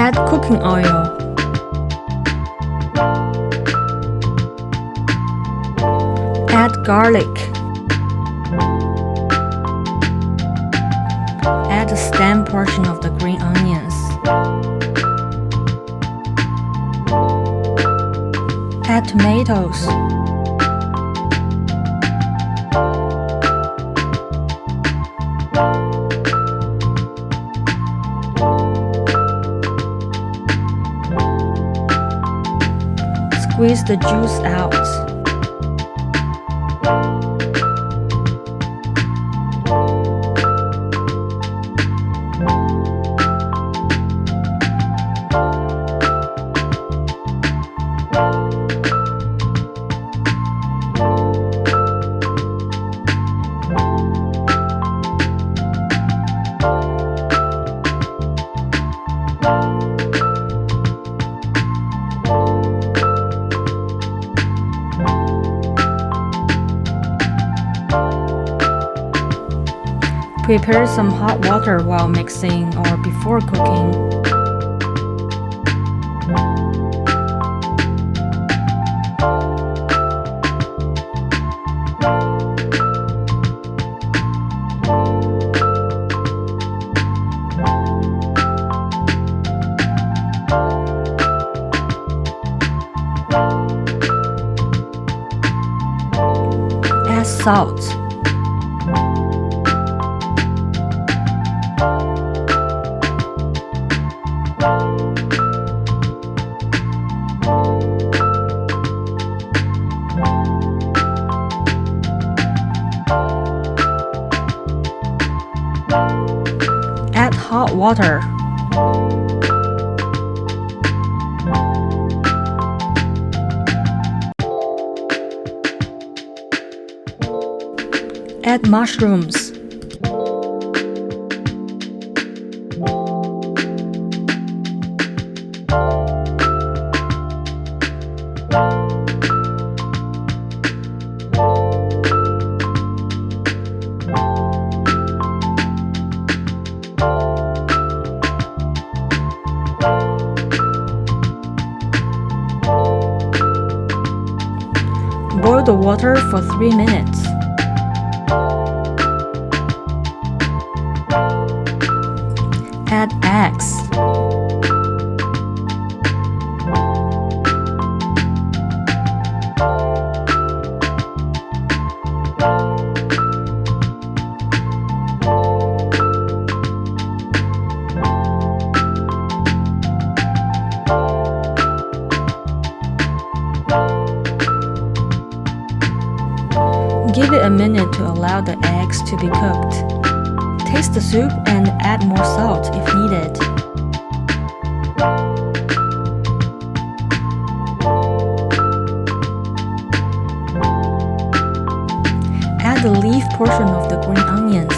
Add cooking oil. Add garlic. Add the stem portion of the green onions. Add tomatoes. Squeeze the juice out. Prepare some hot water while mixing or before cooking. Add salt. Add hot water. Add mushrooms. Boil the water for 3 minutes. Add eggs. Give it a minute to allow the eggs to be cooked. Taste the soup and add more salt if needed. Add the leaf portion of the green onions.